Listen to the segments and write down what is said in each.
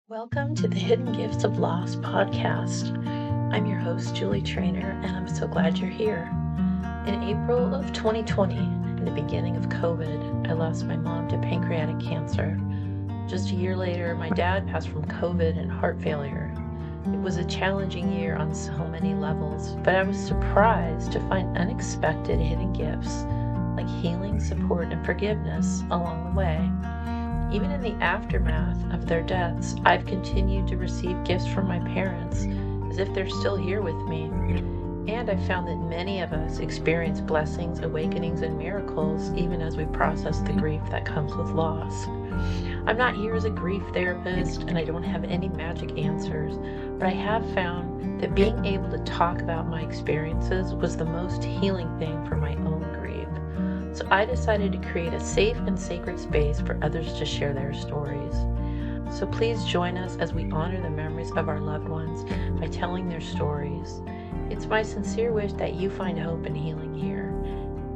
Welcome to the Hidden Gifts of Loss podcast. I'm your host, Julie Trainer, and I'm so glad you're here. In April of 2020, in the beginning of COVID, I lost my mom to pancreatic cancer. Just a year later, my dad passed from COVID and heart failure. It was a challenging year on so many levels, but I was surprised to find unexpected hidden gifts like healing, support, and forgiveness along the way. Even in the aftermath of their deaths, I've continued to receive gifts from my parents as if they're still here with me. And I've found that many of us experience blessings, awakenings, and miracles even as we process the grief that comes with loss. I'm not here as a grief therapist, and I don't have any magic answers, but I have found that being able to talk about my experiences was the most healing thing for my own grief. So I decided to create a safe and sacred space for others to share their stories. So please join us as we honor the memories of our loved ones by telling their stories. It's my sincere wish that you find hope and healing here.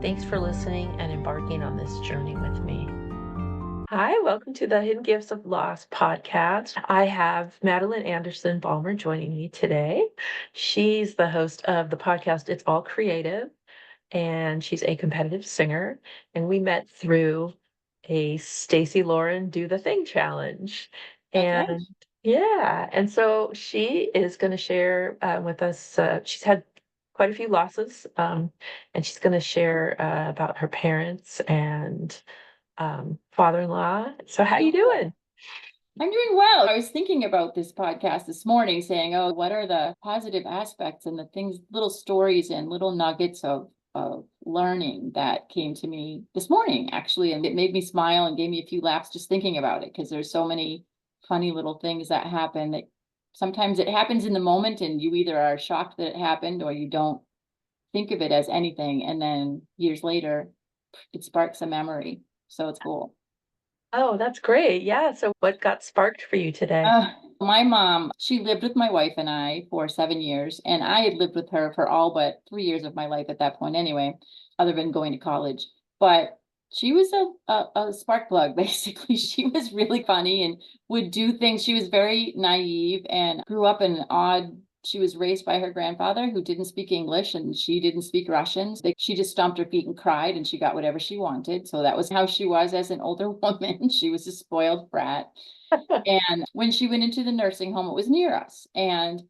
Thanks for listening and embarking on this journey with me. Hi, welcome to the Hidden Gifts of Loss podcast. I have Madeline Anderson Balmer joining me today. She's the host of the podcast It's All Creative, and she's a competitive singer. And we met through a Stacy Lauren Do the Thing challenge. That's And yeah, and so she is going to share with us. She's had quite a few losses, and she's going to share about her parents and father-in-law. So how you doing? I'm doing well. I was thinking about this podcast this morning, saying, oh, what are the positive aspects and the things, little stories and little nuggets of learning that came to me this morning, actually. And it made me smile and gave me a few laughs just thinking about it, because there's so many funny little things that happen that sometimes it happens in the moment and you either are shocked that it happened or you don't think of it as anything. And then years later, it sparks a memory. So it's cool. Oh, that's great. Yeah. So what got sparked for you today? My mom, she lived with my wife and I for 7 years, and I had lived with her for all but 3 years of my life at that point anyway, other than going to college. But she was a spark plug, basically. She was really funny and would do things. She was very naive and grew up in an odd. She was raised by her grandfather who didn't speak English and she didn't speak Russian. She just stomped her feet and cried and she got whatever she wanted. So that was how she was as an older woman. She was a spoiled brat. And when she went into the nursing home, it was near us. And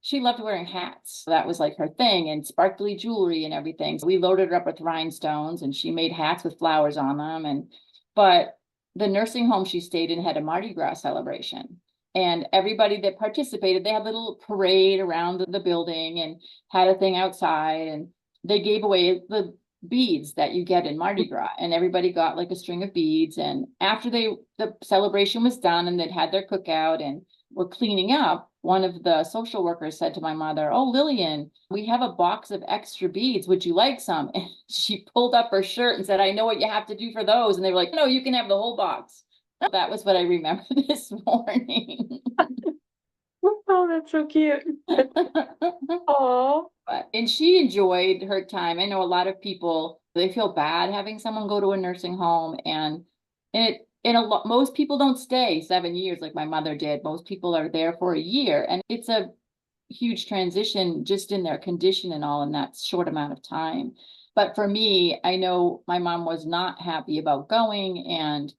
she loved wearing hats. That was like her thing, and sparkly jewelry and everything. So we loaded her up with rhinestones and she made hats with flowers on them. But the nursing home she stayed in had a Mardi Gras celebration. And everybody that participated, they had a little parade around the building and had a thing outside. And they gave away the beads that you get in Mardi Gras, and everybody got like a string of beads. And after the celebration was done and they'd had their cookout and were cleaning up, one of the social workers said to my mother, "Oh, Lillian, we have a box of extra beads. Would you like some?" And she pulled up her shirt and said, "I know what you have to do for those." And they were like, "No, you can have the whole box." That was what I remember this morning. Oh, that's so cute. Oh, And she enjoyed her time. I know a lot of people, they feel bad having someone go to a nursing home, and most people don't stay 7 years like my mother did. Most people are there for a year, and it's a huge transition just in their condition and all in that short amount of time. But for me, I know my mom was not happy about going,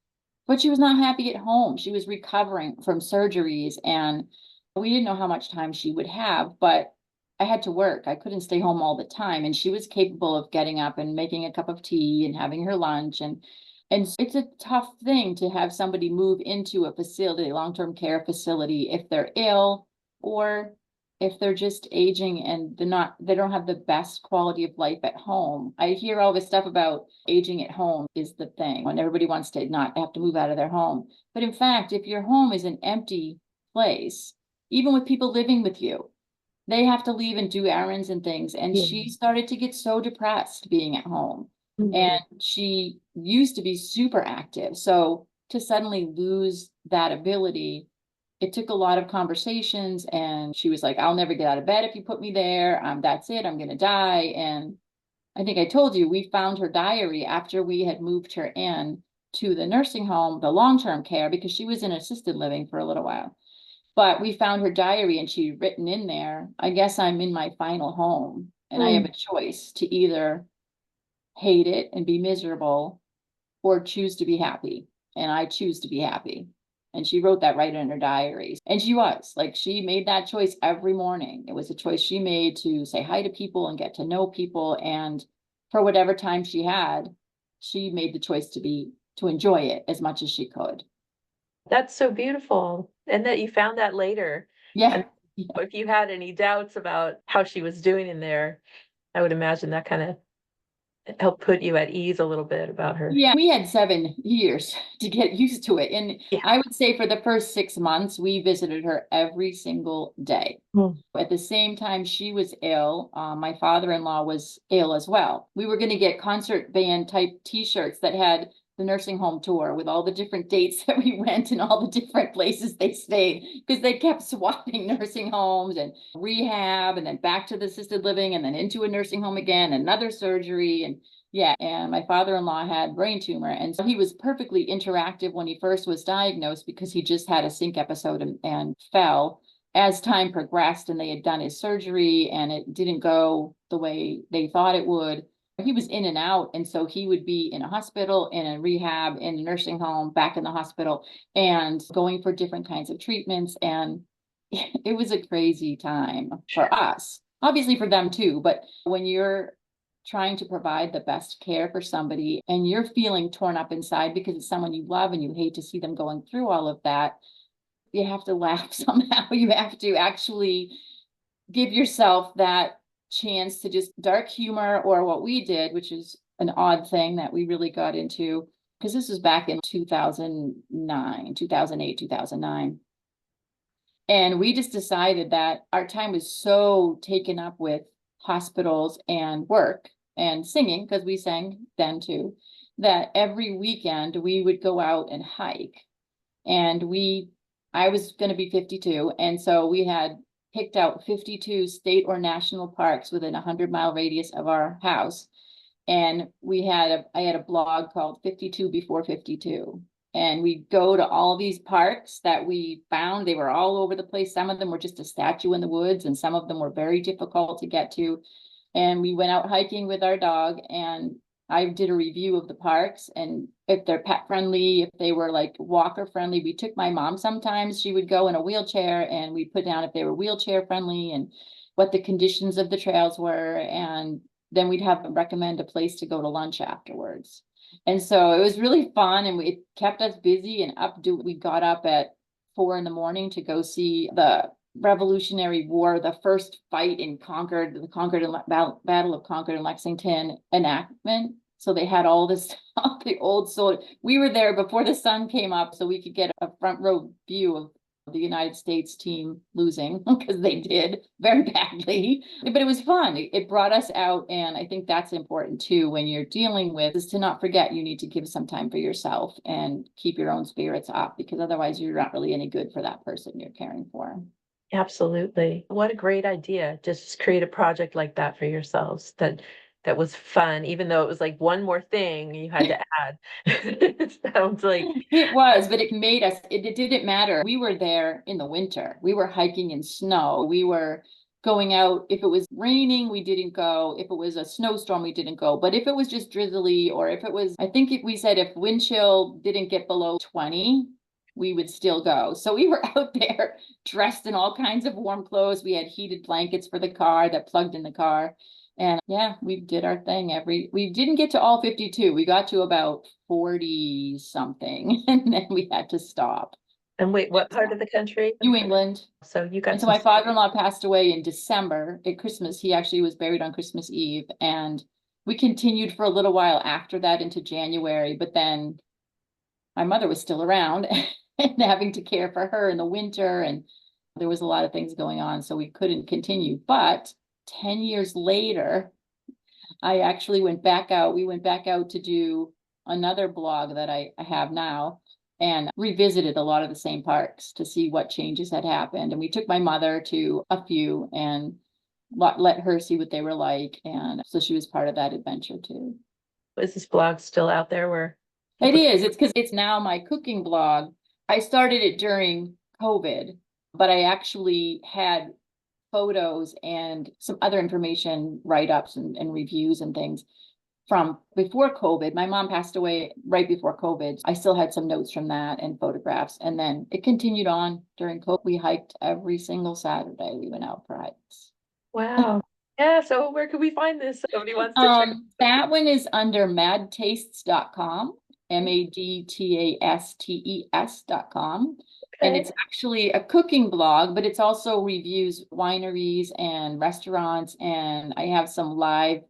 but she was not happy at home. She was recovering from surgeries, and we didn't know how much time she would have, but I had to work. I couldn't stay home all the time. And she was capable of getting up and making a cup of tea and having her lunch. And it's a tough thing to have somebody move into a facility, long-term care facility, if they're ill or if they're just aging and they don't have the best quality of life at home. I hear all this stuff about aging at home is the thing, when everybody wants to not have to move out of their home. But in fact, if your home is an empty place, even with people living with you, they have to leave and do errands and things. And yeah. she started to get so depressed being at home. Mhm. And she used to be super active. So to suddenly lose that ability, it took a lot of conversations. And she was like, "I'll never get out of bed if you put me there. That's it. I'm going to die." And I think I told you, we found her diary after we had moved her in to the nursing home, the long-term care, because she was in assisted living for a little while. But we found her diary and she'd written in there, I guess I'm in my final home and I have a choice to either hate it and be miserable or choose to be happy. And I choose to be happy. And she wrote that right in her diary. And she was like, she made that choice every morning. It was a choice she made to say hi to people and get to know people. And for whatever time she had, she made the choice to enjoy it as much as she could. That's so beautiful. And that you found that later. Yeah. And if you had any doubts about how she was doing in there, I would imagine that kind of helped put you at ease a little bit about her. Yeah, we had 7 years to get used to it. And Yeah. I would say for the first 6 months, we visited her every single day. At the same time she was ill, my father-in-law was ill as well. We were going to get concert band type t-shirts that had the nursing home tour with all the different dates that we went and all the different places they stayed, because they kept swapping nursing homes and rehab and then back to the assisted living and then into a nursing home again, another surgery. And yeah, and my father-in-law had brain tumor. And so he was perfectly interactive when he first was diagnosed because he just had a sync episode and fell. As time progressed and they had done his surgery and it didn't go the way they thought it would, he was in and out. And so he would be in a hospital, in a rehab, in a nursing home, back in the hospital, and going for different kinds of treatments. And it was a crazy time for us, obviously for them too. But when you're trying to provide the best care for somebody and you're feeling torn up inside because it's someone you love and you hate to see them going through all of that, you have to laugh somehow. You have to actually give yourself that chance to just dark humor, or what we did, which is an odd thing that we really got into, because this was back in 2009, 2008, 2009. And we just decided that our time was so taken up with hospitals and work and singing, because we sang then too, that every weekend we would go out and hike. And I was going to be 52. And so we had picked out 52 state or national parks within a 100-mile radius of our house. And I had a blog called 52 Before 52. And we'd go to all these parks that we found. They were all over the place. Some of them were just a statue in the woods, and some of them were very difficult to get to. And we went out hiking with our dog, and I did a review of the parks and if they're pet friendly, if they were like walker friendly. We took my mom sometimes, she would go in a wheelchair, and we put down if they were wheelchair friendly and what the conditions of the trails were. And then we'd have them recommend a place to go to lunch afterwards. And so it was really fun, and it kept us busy and we got up at 4 a.m. to go see the Revolutionary War, the first fight in Concord, Battle of Concord and Lexington enactment. So they had all this stuff, the old soldier. We were there before the sun came up, so we could get a front row view of the United States team losing, because they did very badly. But it was fun. It brought us out, and I think that's important too when you're dealing with, is to not forget you need to give some time for yourself and keep your own spirits up, because otherwise you're not really any good for that person you're caring for. Absolutely. What a great idea. Just create a project like that for yourselves that was fun, even though it was like one more thing you had to add. It sounds like it was, but it made us, it didn't matter. We were there in the winter. We were hiking in snow. We were going out. If it was raining, we didn't go. If it was a snowstorm, we didn't go. But if it was just drizzly, or if it was, I think we said if wind chill didn't get below 20, we would still go. So we were out there dressed in all kinds of warm clothes. We had heated blankets for the car that plugged in the car. And yeah, we did our thing we didn't get to all 52. We got to about 40 something, and then we had to stop. And wait, what part of the country? New England. So you got And so my father-in-law passed away in December at Christmas. He actually was buried on Christmas Eve. And we continued for a little while after that into January, but then my mother was still around and having to care for her in the winter. And there was a lot of things going on, so we couldn't continue. But 10 years later, I actually went back out. We went back out to do another blog that I have now, and revisited a lot of the same parks to see what changes had happened. And we took my mother to a few and let her see what they were like. And so she was part of that adventure too. Is this blog still out there? Where? It is. It's because it's now my cooking blog. I started it during COVID, but I actually had photos and some other information, write-ups and reviews and things from before COVID. My mom passed away right before COVID. I still had some notes from that and photographs. And then it continued on during COVID. We hiked every single Saturday. We went out for hikes. Wow. Yeah, so where could we find this? Somebody wants to check. That one is under madtastes.com, madtastes.com. And Okay. it's actually a cooking blog, but it's also reviews wineries and restaurants. And I have some live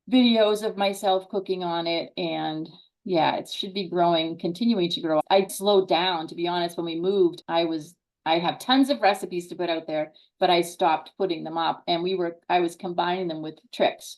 videos of myself cooking on it. And yeah, it should be growing, continuing to grow. I slowed down, to be honest. When we moved, I have tons of recipes to put out there, but I stopped putting them up, and I was combining them with tricks.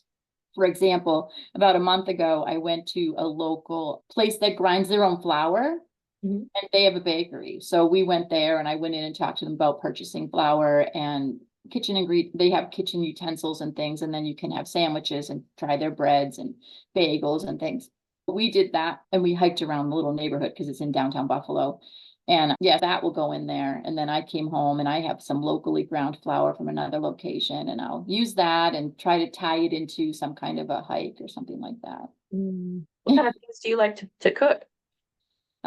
For example, about a month ago, I went to a local place that grinds their own flour, Mhm. and they have a bakery. So we went there, and I went in and talked to them about purchasing flour and kitchen ingredient. They have kitchen utensils and things, and then you can have sandwiches and try their breads and bagels and things. We did that, and we hiked around the little neighborhood because it's in downtown Buffalo. And yeah, that will go in there. And then I came home and I have some locally ground flour from another location, and I'll use that and try to tie it into some kind of a hike or something like that. What kind of things do you like to cook?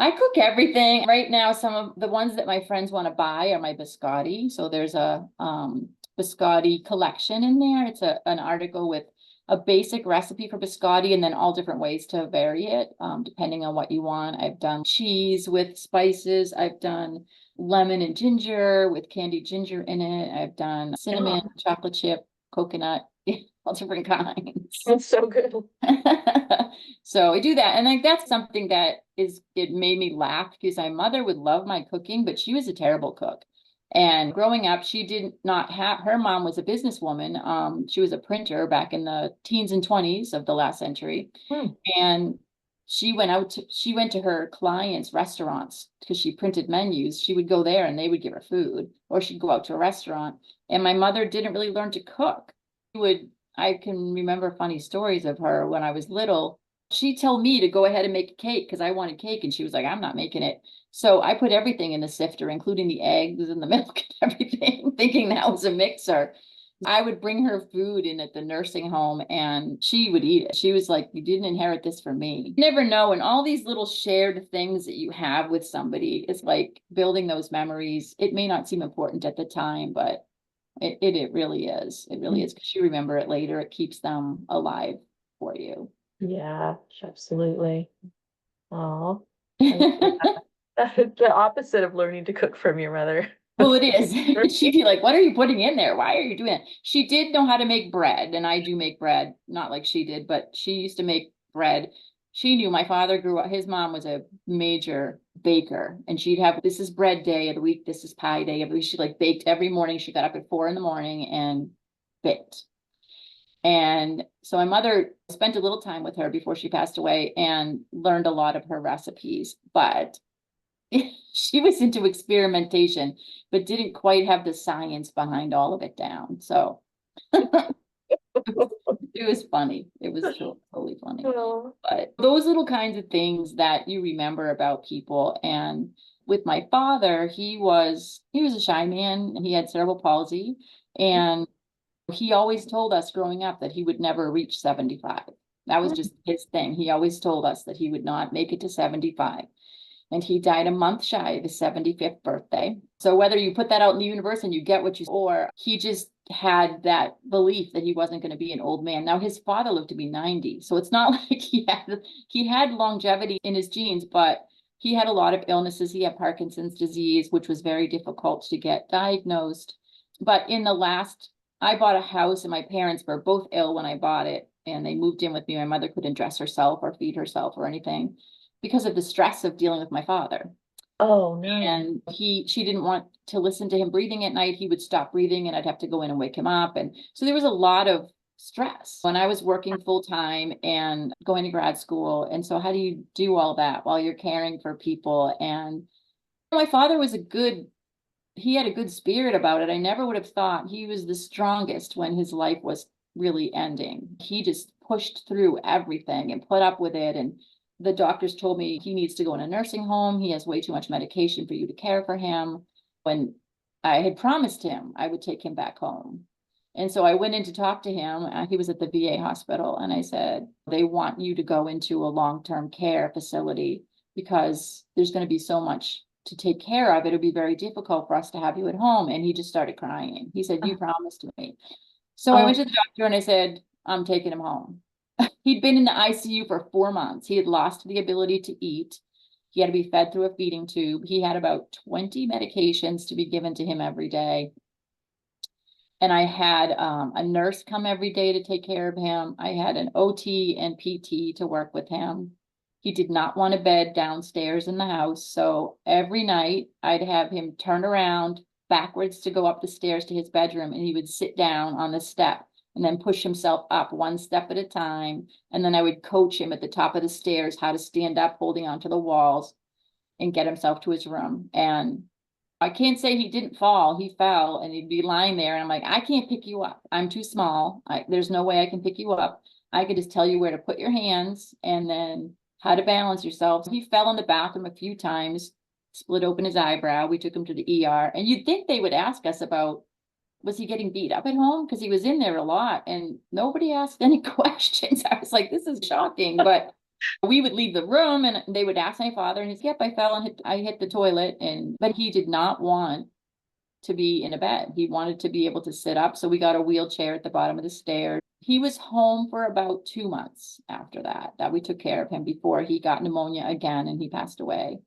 I cook everything. Right now, some of the ones that my friends want to buy are my biscotti. So there's a biscotti collection in there. It's an article with a basic recipe for biscotti and then all different ways to vary it, depending on what you want. I've done cheese with spices. I've done lemon and ginger with candied ginger in it. I've done cinnamon, Oh, chocolate chip, coconut, all different kinds. that's so good. So I do that. And like that's something that it made me laugh because my mother would love my cooking, but she was a terrible cook. And growing up, she did not have, her mom was a businesswoman. She was a printer back in the teens and 20s of the last century. Hmm. And she went to her clients' restaurants because she printed menus. She would go there and they would give her food, or she'd go out to a restaurant. And my mother didn't really learn to cook. I can remember funny stories of her when I was little. She'd tell me to go ahead and make a cake because I wanted cake. And she was like, I'm not making it. So I put everything in the sifter, including the eggs and the milk and everything, thinking that was a mixer. I would bring her food in at the nursing home and she would eat it. She was like, you didn't inherit this from me. You never know. And all these little shared things that you have with somebody is like building those memories. It may not seem important at the time, but it really is. It really is because you remember it later. It keeps them alive for you. Yeah, absolutely. Oh, the opposite of learning to cook from your mother. Well, it is. She'd be like, what are you putting in there? Why are you doing it? She did know how to make bread, and I do make bread, not like she did, but she used to make bread. She knew my father grew up, his mom was a major baker, and she'd have this is bread day of the week, this is pie day of the week. She like baked every morning. She got up at 4 a.m. and baked. And so my mother spent a little time with her before she passed away and learned a lot of her recipes, but she was into experimentation, but didn't quite have the science behind all of it down. So it was funny. It was totally funny. Oh. But those little kinds of things that you remember about people. And with my father, he was a shy man and he had cerebral palsy. And he always told us growing up that he would never reach 75. That was just his thing. He always told us that he would not make it to 75. And he died a month shy of his 75th birthday. So whether you put that out in the universe and you get what you, or he just had that belief that he wasn't going to be an old man. Now his father lived to be 90. So it's not like he had longevity in his genes, but he had a lot of illnesses. He had Parkinson's disease, which was very difficult to get diagnosed. But I bought a house and my parents were both ill when I bought it, and they moved in with me. My mother couldn't dress herself or feed herself or anything because of the stress of dealing with my father. Oh no. And she didn't want to listen to him breathing at night. He would stop breathing and I'd have to go in and wake him up. And so there was a lot of stress when I was working full time and going to grad school. And so how do you do all that while you're caring for people? And my father was he had a good spirit about it. I never would have thought he was the strongest when his life was really ending. He just pushed through everything and put up with it. And the doctors told me he needs to go in a nursing home. He has way too much medication for you to care for him. When I had promised him I would take him back home. And so I went in to talk to him. He was at the VA hospital. And I said, they want you to go into a long-term care facility because there's going to be so much to take care of. It'll be very difficult for us to have you at home. And he just started crying. He said, you promised me. So I went to the doctor and I said, I'm taking him home. He'd been in the ICU for 4 months. He had lost the ability to eat. He had to be fed through a feeding tube. He had about 20 medications to be given to him every day. And I had a nurse come every day to take care of him. I had an OT and PT to work with him. He did not want a bed downstairs in the house. So every night I'd have him turn around backwards to go up the stairs to his bedroom, and he would sit down on the step and then push himself up one step at a time. And then I would coach him at the top of the stairs how to stand up, holding onto the walls and get himself to his room. And I can't say he didn't fall. He fell and he'd be lying there. And I'm like, I can't pick you up. I'm too small. There's no way I can pick you up. I could just tell you where to put your hands and then how to balance yourself. He fell in the bathroom a few times, split open his eyebrow. We took him to the ER. And you'd think they would ask us about, was he getting beat up at home? Because he was in there a lot and nobody asked any questions. I was like, this is shocking. But we would leave the room and they would ask my father, and he's, yep, I fell and I hit the toilet. But he did not want to be in a bed. He wanted to be able to sit up. So we got a wheelchair at the bottom of the stairs. He was home for about 2 months after that we took care of him before he got pneumonia again and he passed away.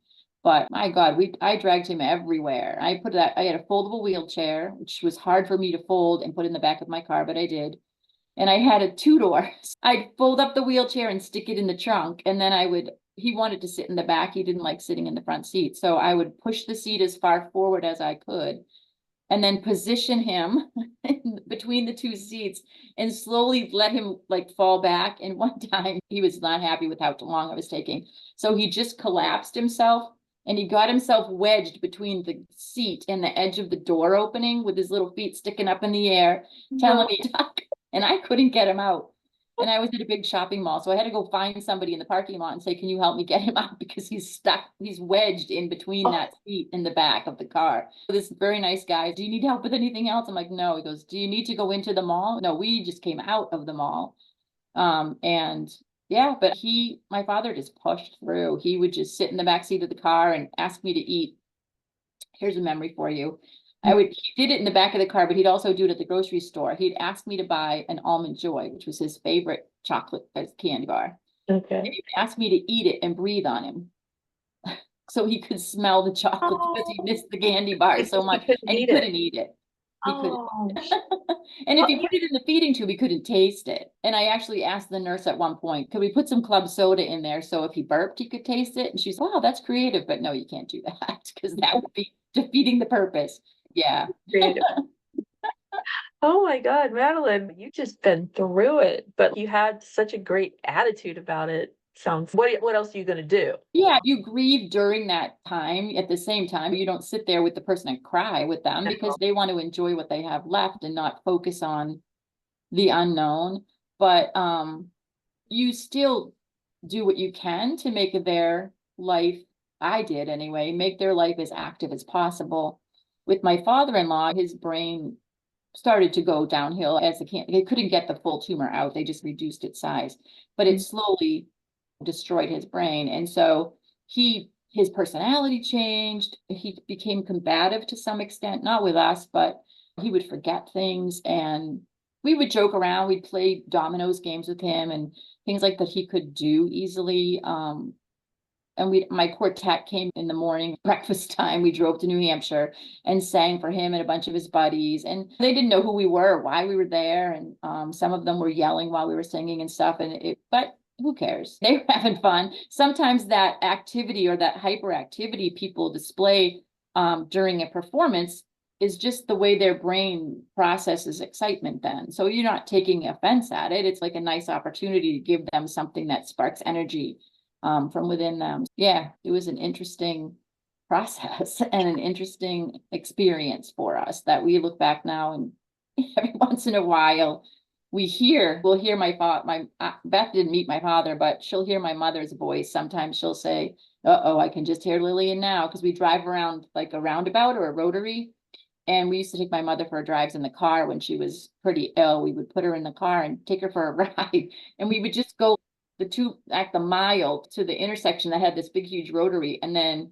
But my God, I dragged him everywhere. I had a foldable wheelchair, which was hard for me to fold and put in the back of my car, but I did. And I had a 2-door. I'd fold up the wheelchair and stick it in the trunk. And then he wanted to sit in the back. He didn't like sitting in the front seat. So I would push the seat as far forward as I could and then position him between the two seats and slowly let him fall back. And one time he was not happy with how long I was taking. So he just collapsed himself and he got himself wedged between the seat and the edge of the door opening with his little feet sticking up in the air, telling me to talk. And I couldn't get him out. And I was at a big shopping mall. So I had to go find somebody in the parking lot and say, can you help me get him out? Because he's stuck. He's wedged in between that seat in the back of the car. This very nice guy, do you need help with anything else? I'm like, no. He goes, do you need to go into the mall? No, we just came out of the mall. And yeah, but my father just pushed through. He would just sit in the back seat of the car and ask me to eat. Here's a memory for you. He did it in the back of the car, but he'd also do it at the grocery store. He'd ask me to buy an Almond Joy, which was his favorite chocolate candy bar. Okay. And he'd ask me to eat it and breathe on him. So he could smell the chocolate because he missed the candy bar so much. And he couldn't eat it. He couldn't. And if he put it in the feeding tube, he couldn't taste it. And I actually asked the nurse at one point, could we put some club soda in there so if he burped, he could taste it? And she's, wow, that's creative. But no, you can't do that because that would be defeating the purpose. Yeah. Oh my God, Madeline, you've just been through it, but you had such a great attitude about it. What else are you going to do? Yeah, you grieve during that time. At the same time, you don't sit there with the person and cry with them because they want to enjoy what they have left and not focus on the unknown. But you still do what you can to make their life, I did anyway, make their life as active as possible. With my father-in-law, his brain started to go downhill they couldn't get the full tumor out. They just reduced its size, but it slowly destroyed his brain. And so his personality changed. He became combative to some extent, not with us, but he would forget things and we would joke around. We'd play dominoes games with him and things like that he could do easily. And my quartet came in the morning, breakfast time. We drove to New Hampshire and sang for him and a bunch of his buddies. And they didn't know who we were, why we were there. And some of them were yelling while we were singing and stuff. But who cares? They were having fun. Sometimes that activity or that hyperactivity people display during a performance is just the way their brain processes excitement then. So you're not taking offense at it. It's like a nice opportunity to give them something that sparks energy from within them. Yeah, it was an interesting process and an interesting experience for us that we look back now and every once in a while we'll hear my father, Beth didn't meet my father, but she'll hear my mother's voice. Sometimes she'll say, uh-oh, I can just hear Lillian now, because we drive around like a roundabout or a rotary. And we used to take my mother for drives in the car when she was pretty ill. We would put her in the car and take her for a ride. And we would just go the mile to the intersection that had this big, huge rotary. And then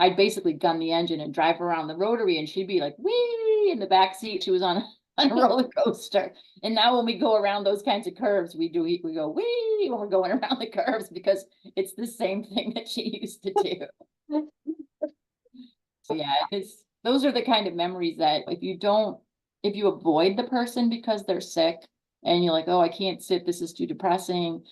I'd basically gun the engine and drive around the rotary, and she'd be like, wee, in the back seat. She was on a roller coaster. And now when we go around those kinds of curves, we go wee when we're going around the curves, because it's the same thing that she used to do. So yeah, those are the kind of memories that if you avoid the person because they're sick and you're like, oh, I can't sit, this is too depressing,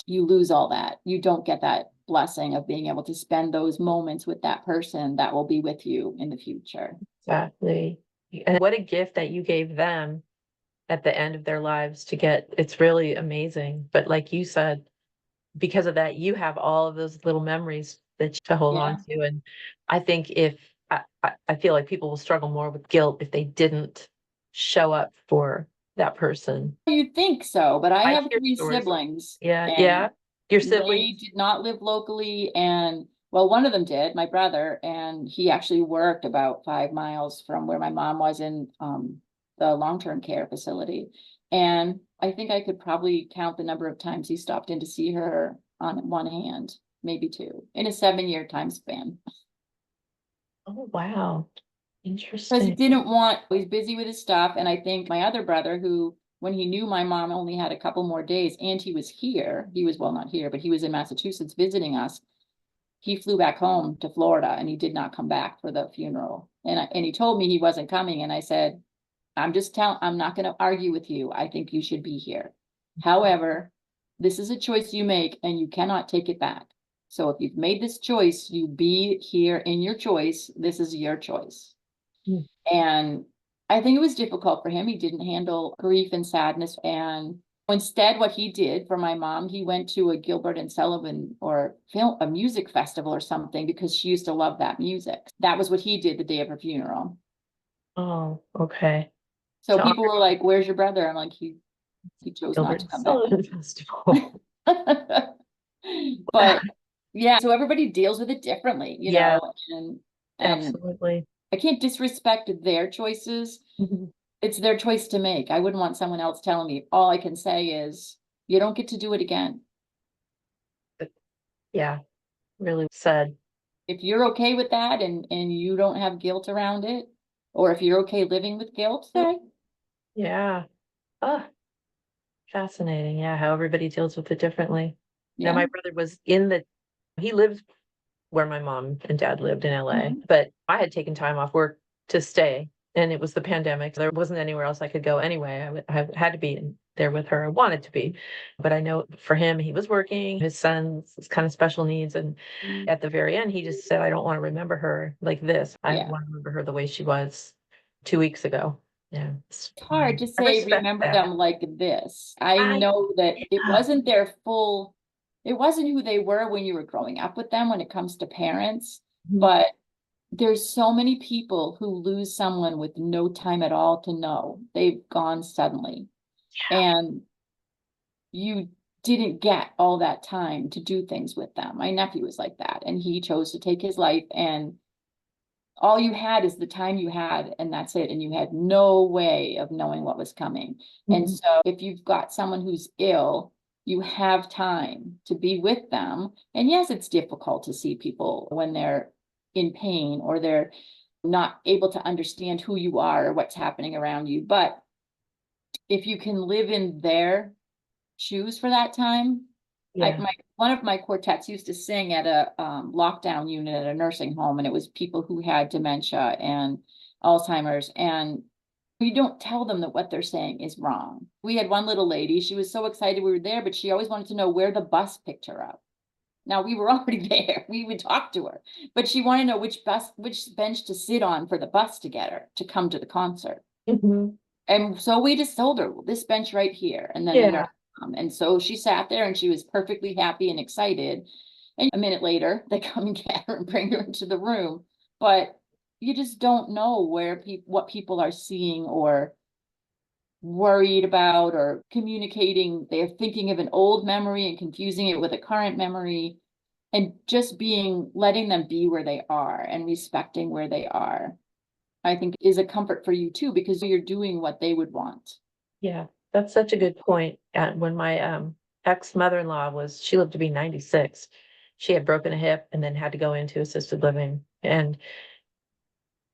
you lose all that. You don't get that blessing of being able to spend those moments with that person that will be with you in the future. Exactly. And what a gift that you gave them at the end of their lives to get. It's really amazing. But like you said, because of that, you have all of those little memories that to hold on Yeah, to. And I think if I feel like people will struggle more with guilt if they didn't show up for that person. you'd think so, but I I have hear three stories. siblings, Yeah, and yeah. Your they siblings. did not live locally. And well, one of them did, my brother, and he actually worked about 5 miles from where my mom was in the long-term care facility. And I think I could probably count the number of times he stopped in to see her on one hand, maybe two, in a 7-year time span. Oh, wow. Because he Interesting. didn't want, he's busy with his stuff. And I think my other brother, who, when he knew my mom only had a couple more days and he was here, he was, well, not here, but he was in Massachusetts visiting us. He flew back home to Florida and he did not come back for the funeral. And he told me he wasn't coming. And I said, I'm not going to argue with you. I think you should be here. However, this is a choice you make and you cannot take it back. So if you've made this choice, you be here in your choice. This is your choice. Mm. And I think it was difficult for him. He didn't handle grief and sadness. And instead, what he did for my mom, he went to a Gilbert and Sullivan or a music festival or something, because she used to love that music. That was what he did the day of her funeral. Oh, okay. So To honor people were like, where's your brother? I'm like, he chose not Gilbert to and come back. Sullivan Festival. But yeah, so everybody deals with it differently, Yeah, and absolutely. I can't disrespect their choices. Mhm. It's their choice to make. I wouldn't want someone else telling me. All I can say is you don't get to do it again. Yeah, really said. If you're okay with that and you don't have guilt around it, or if you're okay living with guilt, okay. Yeah. Oh, fascinating. Yeah, how everybody deals with it differently. Now, Yeah. my brother was he lived where my mom and dad lived in LA, Mhm. but I had taken time off work to stay, and it was the pandemic. There wasn't anywhere else I could go anyway. I had to be there with her. I wanted to be, but I know for him, he was working. His son's kind of special needs, and at the very end, he just said, "I don't want to remember her like this. I Yeah. want to remember her the way she was 2 weeks ago." Yeah, it's It's hard fine. to I say, respect remember that. them like this. I I know that Yeah. it wasn't who they were when you were growing up with them when it comes to parents, Mhm. but there's so many people who lose someone with no time at all to know. They've gone suddenly. And you didn't get all that time to do things with them. My nephew was like that, and he chose to take his life, and all you had is the time you had, and that's it. And you had no way of knowing what was coming. And Mhm. so if you've got someone who's ill, you have time to be with them. And yes, it's difficult to see people when they're in pain or they're not able to understand who you are or what's happening around you. But if you can live in their shoes for that time. Yeah. One of my quartets used to sing at a lockdown unit at a nursing home, and it was people who had dementia and Alzheimer's, and we don't tell them that what they're saying is wrong. We had one little lady, she was so excited we were there, but she always wanted to know where the bus picked her up. Now we were already there, we would talk to her, but she wanted to know which bench to sit on for the bus to get her to come to the concert. Mhm. And so we just told her, well, this bench right here. And then the Yeah. nurse and so she sat there and she was perfectly happy and excited. And a minute later, they come and get her and bring her into the room. But you just don't know what people are seeing or worried about or communicating. They're thinking of an old memory and confusing it with a current memory, and just letting them be where they are and respecting where they are, I think is a comfort for you too, because you're doing what they would want. Yeah, that's such a good point. When my ex-mother-in-law she lived to be 96. She had broken a hip and then had to go into assisted living. And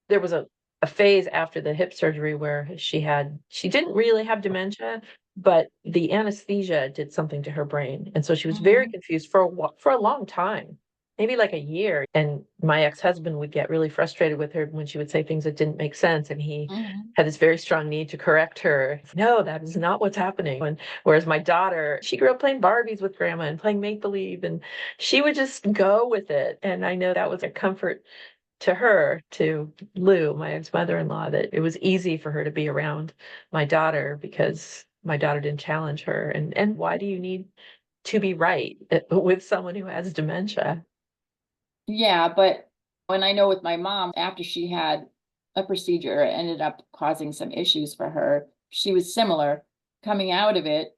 there was a phase after the hip surgery where she didn't really have dementia, but the anesthesia did something to her brain. And so she was very confused for a long time, maybe like a year. And my ex-husband would get really frustrated with her when she would say things that didn't make sense. And he had this very strong need to correct her. No, that is not what's happening. Whereas my daughter, she grew up playing Barbies with grandma and playing make-believe, and she would just go with it. And I know that was a comfort to her, to Lou, my ex-mother-in-law, that it was easy for her to be around my daughter because my daughter didn't challenge her. And why do you need to be right with someone who has dementia? Yeah, but when I know with my mom, after she had a procedure, it ended up causing some issues for her. She was similar. Coming out of it,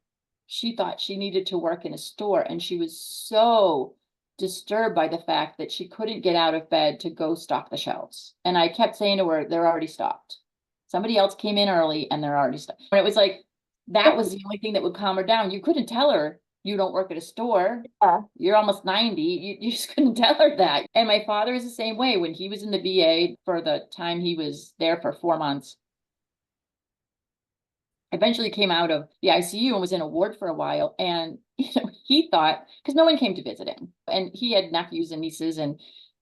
she thought she needed to work in a store, and she was so disturbed by the fact that she couldn't get out of bed to go stock the shelves. And I kept saying to her, they're already stocked. Somebody else came in early and they're already stocked. And it was like, that was the only thing that would calm her down. You couldn't tell her you don't work at a store. Yeah. You're almost 90. You just couldn't tell her that. And my father is the same way. When he was in the VA for the time he was there for 4 months, eventually came out of the ICU and was in a ward for a while. And he thought, because no one came to visit him, and he had nephews and nieces, and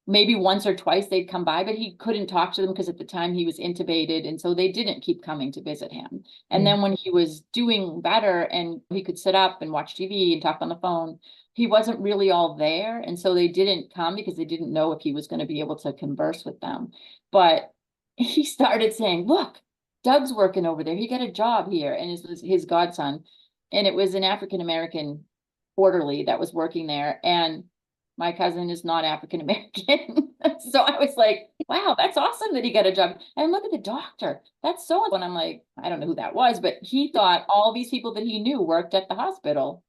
maybe once or twice they'd come by, but he couldn't talk to them because at the time he was intubated. And so they didn't keep coming to visit him. And then when he was doing better and he could sit up and watch TV and talk on the phone, he wasn't really all there. And so they didn't come because they didn't know if he was going to be able to converse with them. But he started saying, look, Doug's working over there. He got a job here. And it was his godson. And it was an African-American orderly that was working there. And my cousin is not African American. So I was like, wow, that's awesome that he got a job. And look at the doctor. That's so, and I'm like, I don't know who that was, but he thought all these people that he knew worked at the hospital.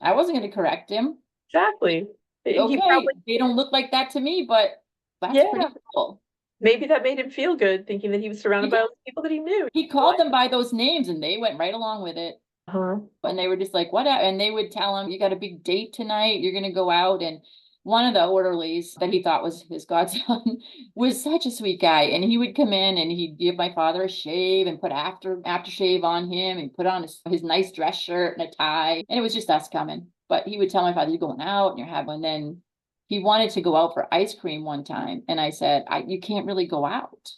I wasn't going to correct him. Exactly. He Okay, probably, they don't look like that to me, but that's pretty yeah, cool. maybe that made him feel good, thinking that he was surrounded by Yeah. all the people that he knew. He called them by those names and they went right along with it. Uh-huh. And they were just like, what? And they would tell him, you got a big date tonight. You're going to go out. And one of the orderlies that he thought was his godson was such a sweet guy. And he would come in and he'd give my father a shave and put aftershave on him and put on his nice dress shirt and a tie. And it was just us coming. But he would tell my father, you're going out and you're having, and then he wanted to go out for ice cream one time. And I said, you can't really go out.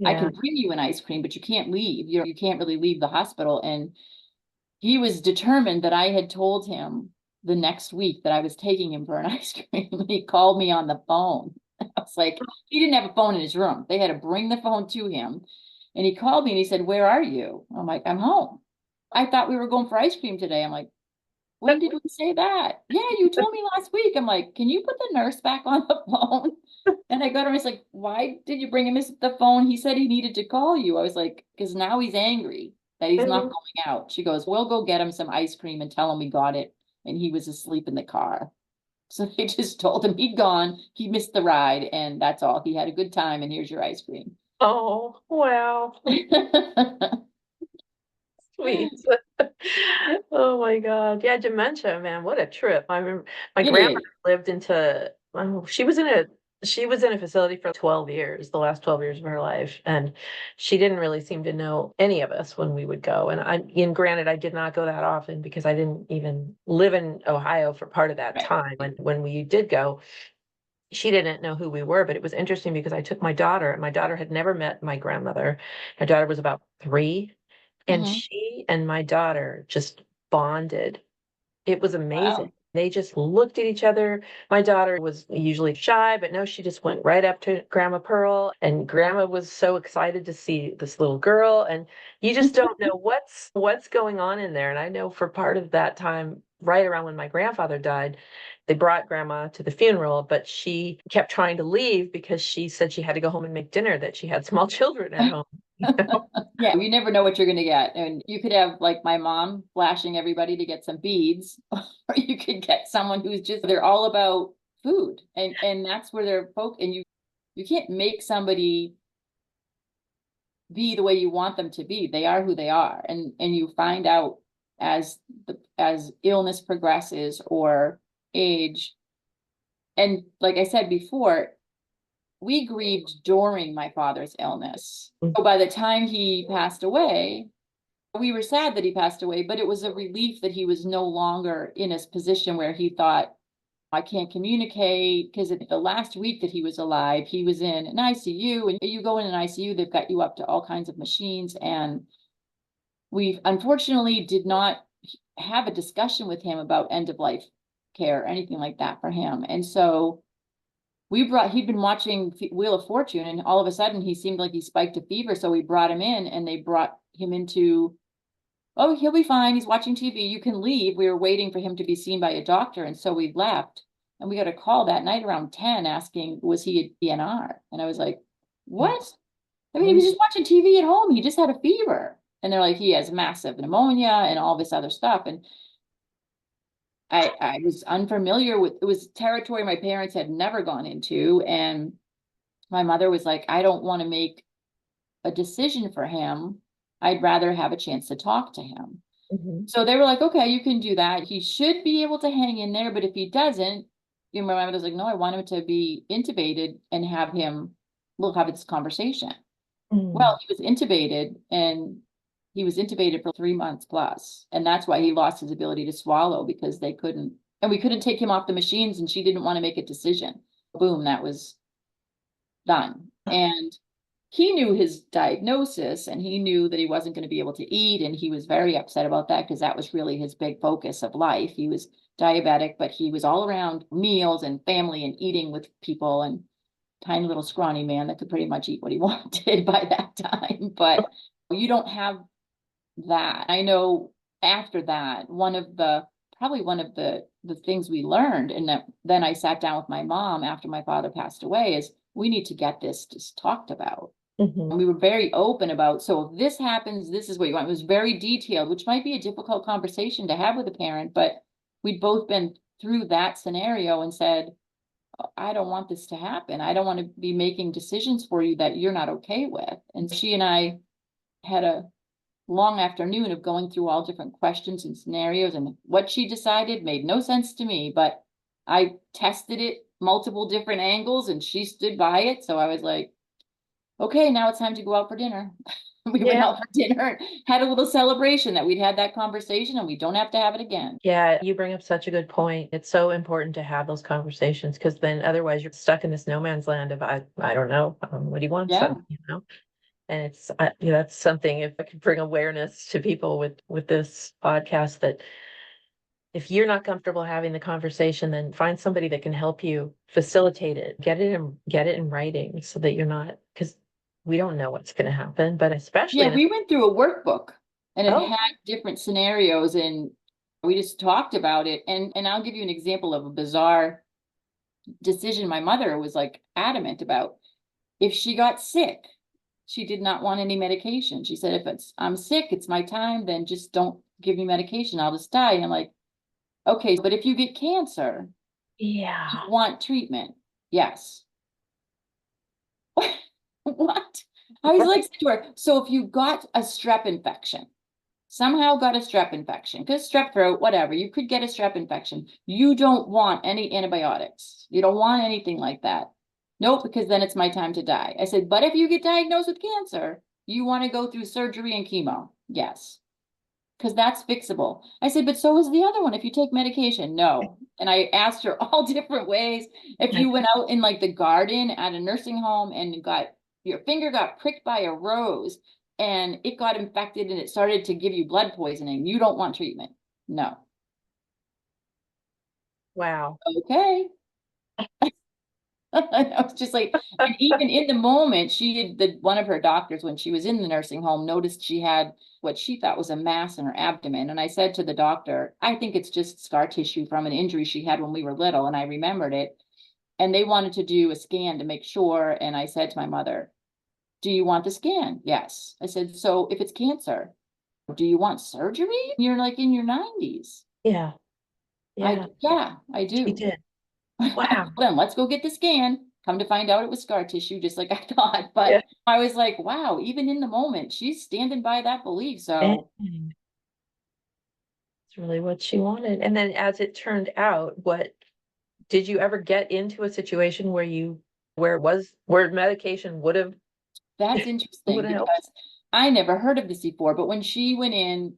I Yeah. can bring you an ice cream, but you can't leave. You can't really leave the hospital. And he was determined that I had told him the next week that I was taking him for an ice cream. He called me on the phone. I was like, he didn't have a phone in his room. They had to bring the phone to him. And he called me and he said, where are you? I'm like, I'm home. I thought we were going for ice cream today. I'm like, when did we say that? Yeah, you told me last week. I'm like, can you put the nurse back on the phone? And I got him, I was like, why did you bring him the phone? He said he needed to call you. I was like, because now he's angry that he's not going out. She goes, we'll go get him some ice cream and tell him we got it. And he was asleep in the car. So they just told him he'd gone, he missed the ride, and that's all. He had a good time, and here's your ice cream. Oh, wow. Sweet. Oh my God. Yeah, dementia, man. What a trip. I remember my It grandmother is. lived into, oh, she was in a facility for 12 years, the last 12 years of her life. And she didn't really seem to know any of us when we would go. And granted, I did not go that often because I didn't even live in Ohio for part of that Right. time. When we did go, she didn't know who we were, but it was interesting because I took my daughter, and my daughter had never met my grandmother. My daughter was about 3, and Mhm. she and my daughter just bonded. It was amazing. Wow. They just looked at each other. My daughter was usually shy, but no, she just went right up to Grandma Pearl, and Grandma was so excited to see this little girl. And you just don't know what's going on in there. And I know for part of that time, right around when my grandfather died, they brought Grandma to the funeral, but she kept trying to leave because she said she had to go home and make dinner, that she had small children at home. Yeah, you never know what you're gonna get. And you could have like my mom flashing everybody to get some beads, or you could get someone who's just, they're all about food. And that's where they're and you can't make somebody be the way you want them to be. They are who they are. And you find out as illness progresses or age. And like I said before, we grieved during my father's illness. So by the time he passed away, we were sad that he passed away, but it was a relief that he was no longer in a position where he thought, I can't communicate. Because the last week that he was alive, he was in an ICU, and you go in an ICU, they've got you up to all kinds of machines. And we unfortunately did not have a discussion with him about end of life care or anything like that for him. And so he'd been watching Wheel of Fortune, and all of a sudden he seemed like he spiked a fever. So we brought him in, and they brought him into, oh, he'll be fine. He's watching TV. You can leave. We were waiting for him to be seen by a doctor. And so we left, and we got a call that night around 10 asking, was he a DNR? And I was like, what? I mean, he was just watching TV at home. He just had a fever. And they're like, he has massive pneumonia and all this other stuff. And I was unfamiliar with, it was territory my parents had never gone into. And my mother was like, I don't want to make a decision for him. I'd rather have a chance to talk to him. So they were like, okay, you can do that. He should be able to hang in there. But if he doesn't, my mother was like, no, I want him to be intubated and we'll have this conversation. Well, he was intubated, and he was intubated for 3 months plus. And that's why he lost his ability to swallow, because we couldn't take him off the machines, and she didn't want to make a decision. Boom, that was done. And he knew his diagnosis, and he knew that he wasn't going to be able to eat. And he was very upset about that, because that was really his big focus of life. He was diabetic, but he was all around meals and family and eating with people, and tiny little scrawny man that could pretty much eat what he wanted by that time. But you don't have that. I know after that, probably one of the things we learned, and that then I sat down with my mom after my father passed away, is we need to get this just talked about. And we were very open about, so if this happens, this is what you want. It was very detailed, which might be a difficult conversation to have with a parent, but we'd both been through that scenario and said, I don't want this to happen. I don't want to be making decisions for you that you're not okay with. And she and I had a long afternoon of going through all different questions and scenarios, and what she decided made no sense to me, but I tested it multiple different angles, and she stood by it. So I was like, okay, now it's time to go out for dinner. We went out for dinner, had a little celebration that we'd had that conversation, and we don't have to have it again. Yeah, you bring up such a good point. It's so important to have those conversations, because then otherwise you're stuck in this no man's land of I don't know, what do you want? Yeah. And it's that's something, if I could bring awareness to people with this podcast, that if you're not comfortable having the conversation, then find somebody that can help you facilitate it, get it in writing, so that you're not, because we don't know what's going to happen, but especially Yeah, we went through a workbook, and it Oh. had different scenarios, and we just talked about it. And I'll give you an example of a bizarre decision my mother was like adamant about. If she got sick, she did not want any medication. She said, if I'm sick, it's my time, then just don't give me medication. I'll just die. And I'm like, okay, but if you get cancer, Yeah. you want treatment. Yes. What? I was like to her, so if you got a strep infection, somehow got a strep infection, because strep throat, whatever, you could get a strep infection. You don't want any antibiotics. You don't want anything like that. Nope, because then it's my time to die. I said, but if you get diagnosed with cancer, you want to go through surgery and chemo. Yes. Because that's fixable. I said, but so is the other one. If you take medication, no. And I asked her all different ways. If you went out in like the garden at a nursing home and your finger got pricked by a rose and it got infected and it started to give you blood poisoning, you don't want treatment. No. Wow. Okay. I was just like, and even in the moment, one of her doctors, when she was in the nursing home, noticed she had what she thought was a mass in her abdomen. And I said to the doctor, I think it's just scar tissue from an injury she had when we were little. And I remembered it. And they wanted to do a scan to make sure. And I said to my mother, Do you want the scan? Yes. I said, so if it's cancer, do you want surgery? You're like in your 90s. Yeah. Yeah. Yeah, I She do. did. Wow. Then let's go get the scan. Come to find out it was scar tissue, just like I thought. Yeah. But I was like, wow, even in the moment, she's standing by that belief. So Dang. It's really what she wanted. And then as it turned out, what did you ever get into a situation where where medication that's interesting would have helped? because I never heard of this before. But when she went in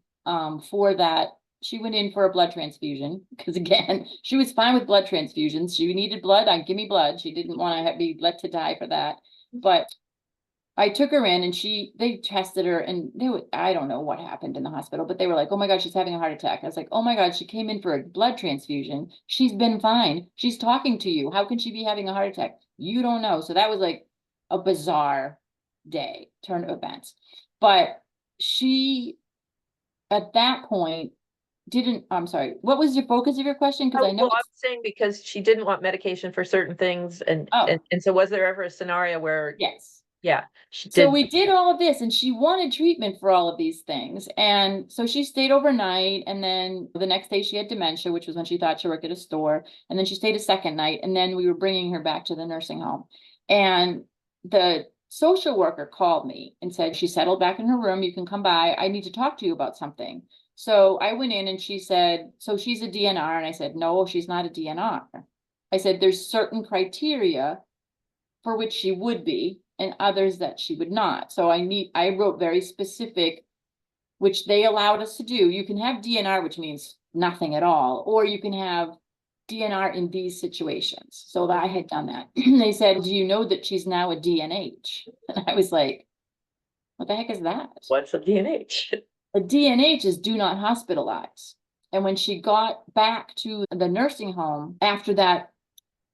for that, she went in for a blood transfusion because again, she was fine with blood transfusions. She needed blood. I give me blood. She didn't want to be let to die for that. But I took her in and they tested her and I don't know what happened in the hospital, but they were like, oh my God, she's having a heart attack. I was like, oh my God, she came in for a blood transfusion. She's been fine. She's talking to you. How can she be having a heart attack? You don't know. So that was like a bizarre turn of events. But she, at that point, I'm sorry, what was your focus of your question? Because I know Well, I'm saying because she didn't want medication for certain things, and oh, so was there ever a scenario where, yes. yeah, she So did? we did all of this and she wanted treatment for all of these things. And so she stayed overnight. And then the next day she had dementia, which was when she thought she worked at a store. And then she stayed a second night. And then we were bringing her back to the nursing home. And the social worker called me and said, she settled back in her room. You can come by. I need to talk to you about something. So I went in and she said, so she's a DNR. And I said, no, she's not a DNR. I said, there's certain criteria for which she would be and others that she would not. So I wrote very specific, which they allowed us to do. You can have DNR, which means nothing at all, or you can have DNR in these situations. So I had done that. They said, do you know that she's now a DNH? And I was like, what the heck is that? What's a DNH? A DNH is do not hospitalize. And when she got back to the nursing home after that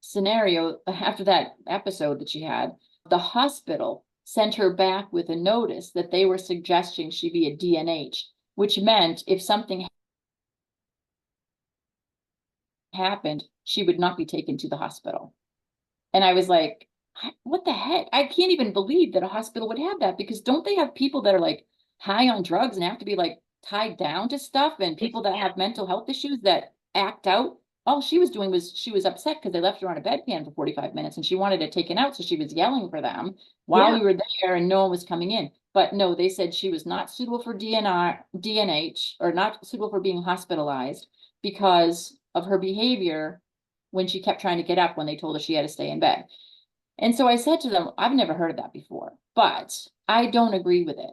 scenario, after that episode that she had, the hospital sent her back with a notice that they were suggesting she be a DNH, which meant if something happened, she would not be taken to the hospital. And I was like, what the heck? I can't even believe that a hospital would have that because don't they have people that are like high on drugs and have to be like tied down to stuff and people that have mental health issues that act out? All she was doing was she was upset because they left her on a bedpan for 45 minutes and she wanted it taken out. So she was yelling for them while Yeah. we were there and no one was coming in. But no, they said she was not suitable for DNH or not suitable for being hospitalized because of her behavior when she kept trying to get up when they told her she had to stay in bed. And so I said to them, I've never heard of that before, but I don't agree with it.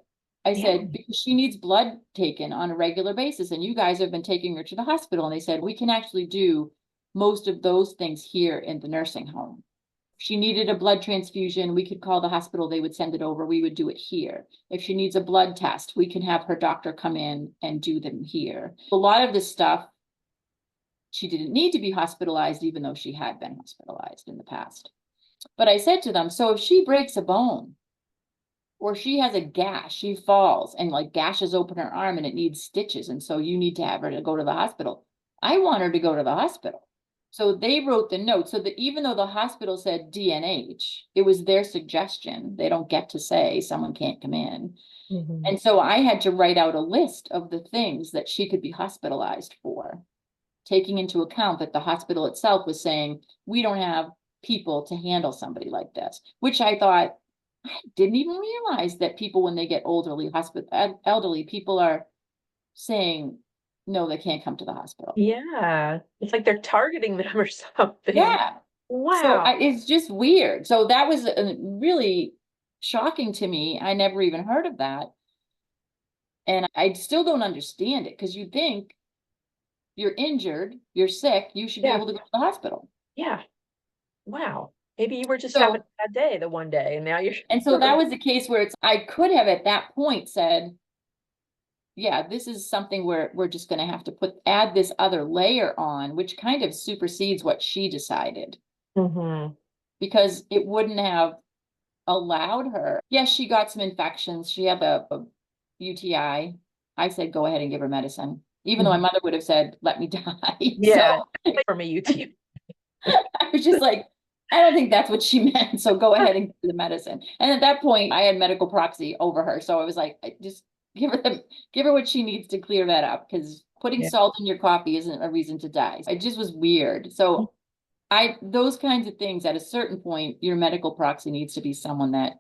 I said, because she needs blood taken on a regular basis, and you guys have been taking her to the hospital. And they said, we can actually do most of those things here in the nursing home. If she needed a blood transfusion, we could call the hospital, they would send it over, we would do it here. If she needs a blood test, we can have her doctor come in and do them here. A lot of this stuff, she didn't need to be hospitalized, even though she had been hospitalized in the past. But I said to them, so if she breaks a bone or she has a gash, she falls and like gashes open her arm and it needs stitches. And so you need to have her to go to the hospital. I want her to go to the hospital. So they wrote the note so that even though the hospital said DNH, it was their suggestion. They don't get to say someone can't come in. Mhm. And so I had to write out a list of the things that she could be hospitalized for, taking into account that the hospital itself was saying, we don't have people to handle somebody like this, which I thought, I didn't even realize that people, when they get elderly, people are saying, no, they can't come to the hospital. Yeah. It's like they're targeting them or something. Yeah. So Wow. it's just weird. So that was really shocking to me. I never even heard of that. And I still don't understand it because you think you're injured, you're sick, you should be Yeah. able to go to the hospital. Yeah. Wow. Maybe you were just having So a bad day the one day, and now you're And so that was the case where I could have at that point said, yeah, this is something where we're just going to have to add this other layer on, which kind of supersedes what she decided Mhm. because it wouldn't have allowed her. Yes, she got some infections. She had a UTI. I said, go ahead and give her medicine, even though my Mhm. mother would have said, let me die. So Yeah. From a UT. I was just like, I don't think that's what she meant. So go ahead and do the medicine. And at that point, I had medical proxy over her. So I was like, just give her what she needs to clear that up. Because putting Yeah. salt in your coffee isn't a reason to die. It just was weird. So those kinds of things, at a certain point, your medical proxy needs to be someone that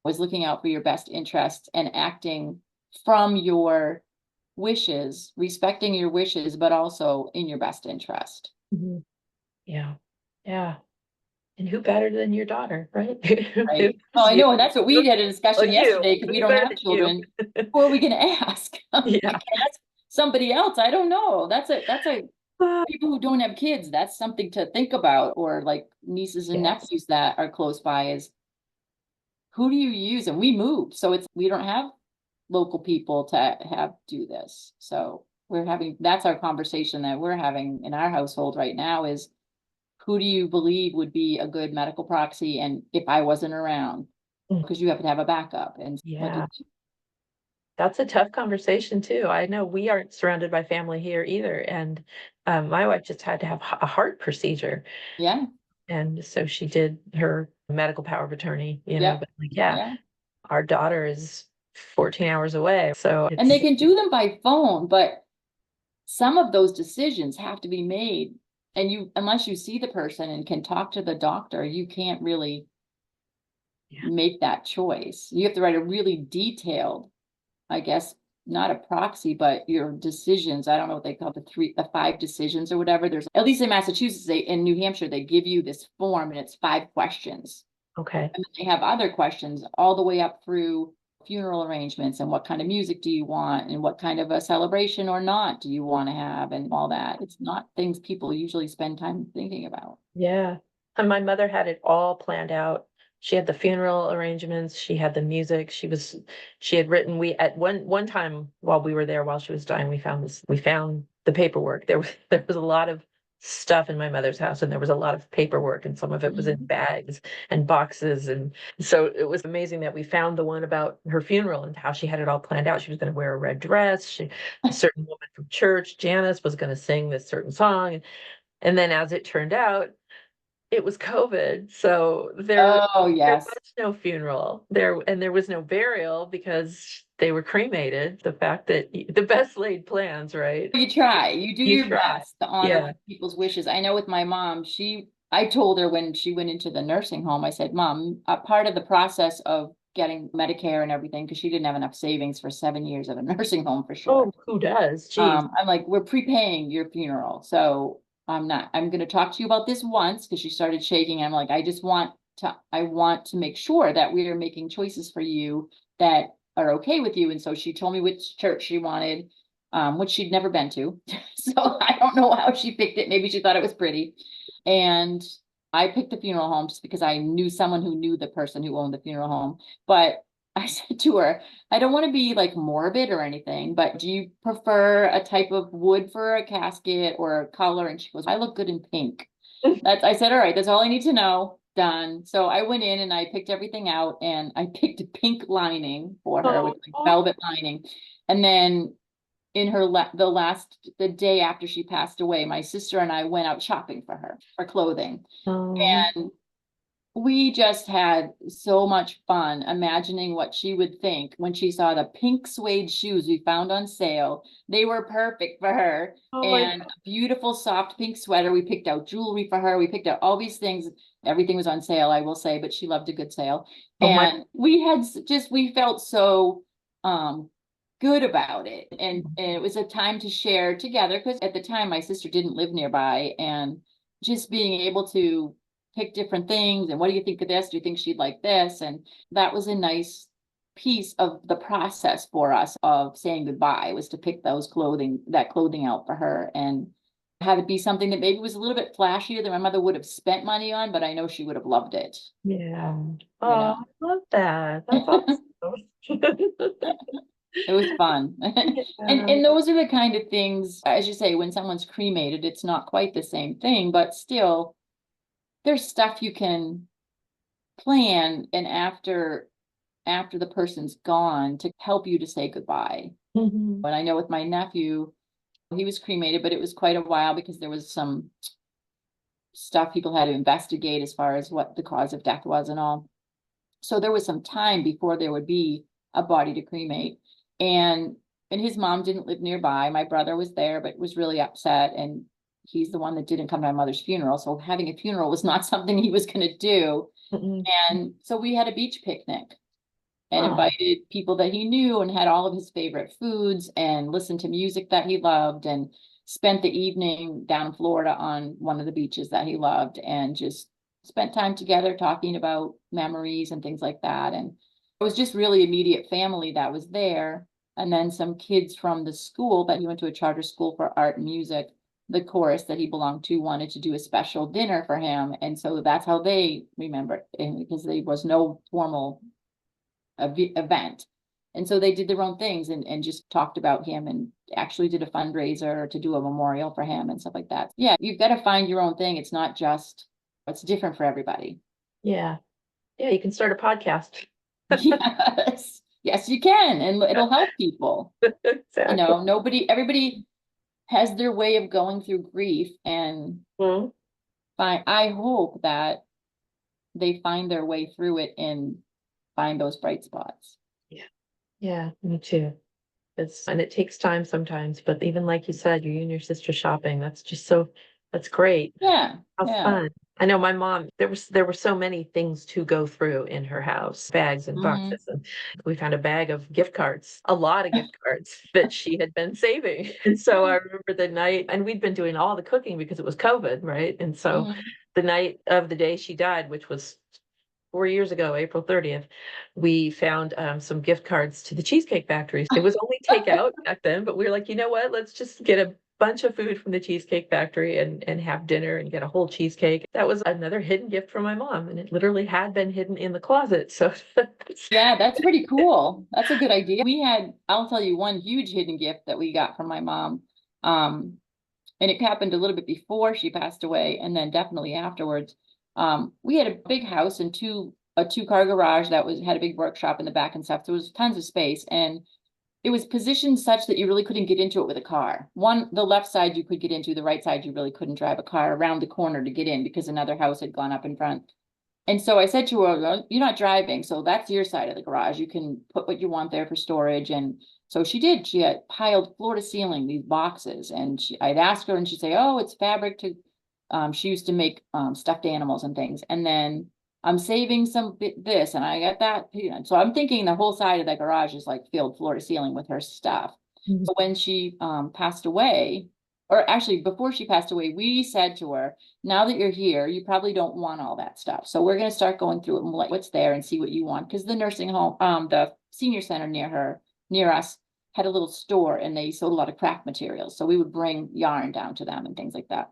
was looking out for your best interests and acting from your wishes, respecting your wishes, but also in your best interest. Mhm. Yeah. Yeah. And who better than your daughter, right? Right. It Oh, was I you. know. And that's what we had a Well, discussion you. yesterday because we Who's don't better have than you? children. Who are we going to ask? I Yeah. can ask somebody else. I don't know. That's a people who don't have kids. That's something to think about, or like nieces and Yes. nephews that are close by is who do you use? And we moved. So we don't have local people to have do this. So that's our conversation that we're having in our household right now is who do you believe would be a good medical proxy? And if I wasn't around, Mm. because you have to have a backup. And what do Yeah. you think? That's a tough conversation too. I know we aren't surrounded by family here either. And my wife just had to have a heart procedure. Yeah. And so she did her medical power of attorney, Yep. but like, yeah, Yeah. our daughter is 14 hours away. So And they it's, can do them by phone, but some of those decisions have to be made. And unless you see the person and can talk to the doctor, you can't really yeah. make that choice. You have to write a really detailed, I guess, not a proxy, but your decisions. I don't know what they call the 5 decisions or whatever. There's at least in Massachusetts, in New Hampshire, they give you this form and it's 5 questions. Okay. And then they have other questions all the way up through funeral arrangements and what kind of music do you want and what kind of a celebration or not do you want to have and all that. It's not things people usually spend time thinking about. Yeah. And my mother had it all planned out. She had the funeral arrangements, she had the music, she had written, we at one time while we were there, while she was dying, we found the paperwork. There was a lot of stuff in my mother's house, and there was a lot of paperwork, and some of it was in Mhm. bags and boxes. And so it was amazing that we found the one about her funeral and how she had it all planned out. She was going to wear a red dress. A certain woman from church, Janice, was going to sing this certain song. And then as it turned out, it was COVID, so Oh, there yes. was no funeral there, and there was no burial because they were cremated. The fact that the best laid plans, right? You do You your try. best to honor Yeah. people's wishes. I know with my mom, I told her when she went into the nursing home, I said, Mom, a part of the process of getting Medicare and everything, because she didn't have enough savings for 7 years of a nursing home for sure. Oh, who does? Geez. I'm like, we're prepaying your funeral. So I'm going to talk to you about this once because she started shaking. I'm like, I want to make sure that we are making choices for you that are okay with you. And so she told me which church she wanted, which she'd never been to. So I don't know how she picked it. Maybe she thought it was pretty. And I picked the funeral home just because I knew someone who knew the person who owned the funeral home. But I said to her, I don't want to be like morbid or anything, but do you prefer a type of wood for a casket or a color? And she goes, I look good in pink. I said, all right, that's all I need to know. Done. So I went in and I picked everything out and I picked a pink lining for her with like Oh, velvet lining. And then in the day after she passed away, my sister and I went out shopping for her for clothing. oh, And we just had so much fun imagining what she would think when she saw the pink suede shoes we found on sale. They were perfect for her. oh my And a beautiful soft pink sweater. We picked out jewelry for her. We picked out all these things. Everything was on sale, I will say, but she loved a good sale. oh my And we felt so good about it. And it was a time to share together because at the time my sister didn't live nearby. And just being able to pick different things and what do you think of this? Do you think she'd like this? And that was a nice piece of the process for us of saying goodbye was to pick that clothing out for her and had it be something that maybe was a little bit flashier than my mother would have spent money on, but I know she would have loved it, yeah. you Oh, know. I love that. That's awesome. It was fun. Yeah. And those are the kind of things, as you say, when someone's cremated, it's not quite the same thing, but still there's stuff you can plan and after the person's gone to help you to say goodbye. Mhm. But I know with my nephew, he was cremated, but it was quite a while because there was some stuff people had to investigate as far as what the cause of death was and all. So there was some time before there would be a body to cremate. And his mom didn't live nearby. My brother was there, but was really upset. And he's the one that didn't come to my mother's funeral. So having a funeral was not something he was going to do. Mm-mm. And so we had a beach picnic and Oh, invited people that he knew and had all of his favorite foods and listened to music that he loved and spent the evening down in Florida on one of the beaches that he loved and just spent time together talking about memories and things like that. And it was just really immediate family that was there. And then some kids from the school that he went to a charter school for art and music, the chorus that he belonged to wanted to do a special dinner for him. And so that's how they remembered, and because there was no formal event. And so they did their own things and just talked about him and actually did a fundraiser to do a memorial for him and stuff like that. Yeah, you've got to find your own thing. It's not just, it's different for everybody. yeah. Yeah, you can start a podcast. Yes, yes, you can. And it'll help people. You Exactly. know, everybody has their way of going through grief. And Mhm. I hope that they find their way through it and find those bright spots. Yeah, me too. And it takes time sometimes, but even like you said, you and your sister shopping, that's great. Yeah, How yeah. fun. I know my mom, there were so many things to go through in her house, bags and Mhm. boxes. And we found a bag of gift cards, a lot of gift cards that she had been saving. And so I remember the night, and we'd been doing all the cooking because it was COVID, right? And so Mhm. the night of the day she died, which was 4 years ago, April 30th, we found some gift cards to the Cheesecake Factory. It was only takeout back then, but we were like, you know what? Let's just get a bunch of food from the Cheesecake Factory and have dinner and get a whole cheesecake. That was another hidden gift from my mom, and it literally had been hidden in the closet. So Yeah, that's pretty cool. That's a good idea. I'll tell you one huge hidden gift that we got from my mom. Um, and it happened a little bit before she passed away and then definitely afterwards. We had a big house and a two-car garage that had a big workshop in the back and stuff. So there was tons of space and it was positioned such that you really couldn't get into it with a car. The left side you could get into, the right side you really couldn't drive a car around the corner to get in because another house had gone up in front. And so I said to her, you're not driving, so that's your side of the garage. You can put what you want there for storage. And so she did. She had piled floor to ceiling these boxes. And I'd ask her and she'd say, oh, it's fabric to, she used to make stuffed animals and things. And then I'm saving this and I got that. So I'm thinking the whole side of that garage is like filled floor to ceiling with her stuff. So when she passed away, or actually before she passed away, we said to her, now that you're here, you probably don't want all that stuff. So we're going to start going through it and like what's there and see what you want. Because the nursing home, the senior center near us, had a little store and they sold a lot of craft materials. So we would bring yarn down to them and things like that.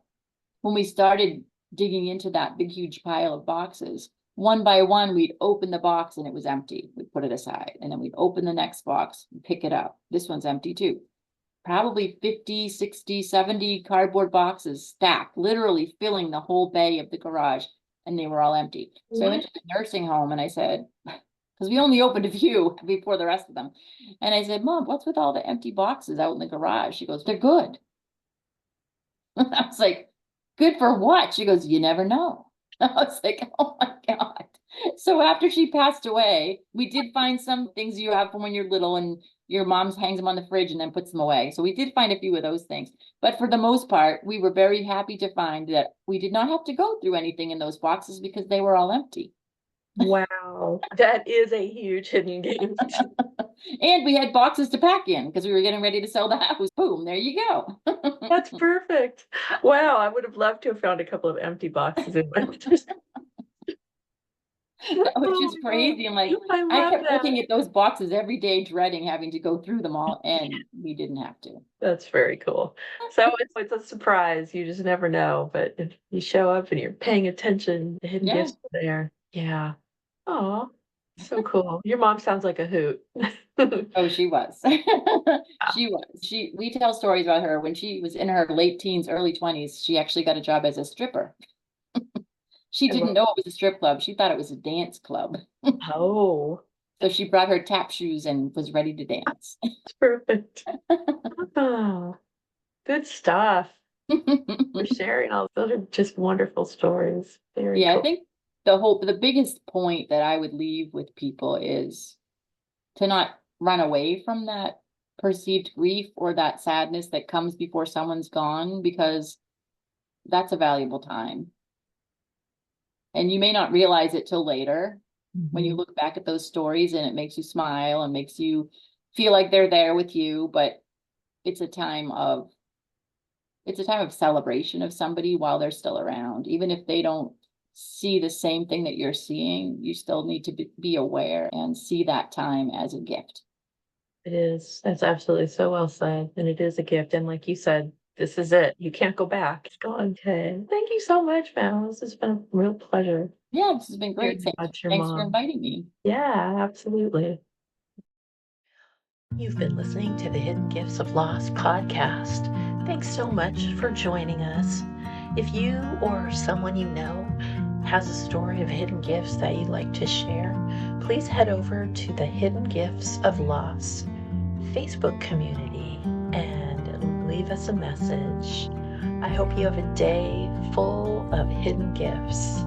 When we started digging into that big, huge pile of boxes, one by one, we'd open the box and it was empty. We'd put it aside. And then we'd open the next box and pick it up. This one's empty too. Probably 50, 60, 70 cardboard boxes stacked, literally filling the whole bay of the garage, and they were all empty. So I went to the nursing home and I said, because we only opened a few before the rest of them. And I said, Mom, what's with all the empty boxes out in the garage? She goes, they're good. I was like, good for what? She goes, you never know. I was like, oh my God. So after she passed away, we did find some things you have from when you're little and your mom hangs them on the fridge and then puts them away. So we did find a few of those things. But for the most part, we were very happy to find that we did not have to go through anything in those boxes because they were all empty. wow, that is a huge hidden gift. And we had boxes to pack in because we were getting ready to sell the house. Boom, there you go. That's perfect. Wow, I would have loved to have found a couple of empty boxes in my That was Oh just my God. crazy. I'm like, I I love kept that. looking at those boxes every day, dreading having to go through them all, and we didn't have to. That's very cool. So it's a surprise. You just never know. But if you show up and you're paying attention, the hidden Yeah. gifts are there. Yeah. Oh, so cool. Your mom sounds like a hoot. Oh, she was. She was. We tell stories about her when she was in her late teens, early 20s. She actually got a job as a stripper. She I didn't love. know it was a strip club. She thought it was a dance club. Oh, So she brought her tap shoes and was ready to dance. that's perfect. Oh, good stuff. for sharing all. Those are just wonderful stories. Very Yeah, I cool. think the biggest point that I would leave with people is to not run away from that perceived grief or that sadness that comes before someone's gone, because that's a valuable time. And you may not realize it till later when you Mhm. look back at those stories, and it makes you smile and makes you feel like they're there with you. But it's a time of celebration of somebody while they're still around. Even if they don't see the same thing that you're seeing, you still need to be aware and see that time as a gift. It is. That's absolutely so well said. And it is a gift. And like you said, this is it. You can't go back. It's gone. Okay. Thank you so much, Val. This has been a real pleasure Yeah, this has been great. hearing about your Thanks for mom. inviting me. Yeah, absolutely. You've been listening to the Hidden Gifts of Loss podcast. Thanks so much for joining us. If you or someone you know has a story of hidden gifts that you'd like to share, please head over to the Hidden Gifts of Loss Facebook community and leave us a message. I hope you have a day full of hidden gifts.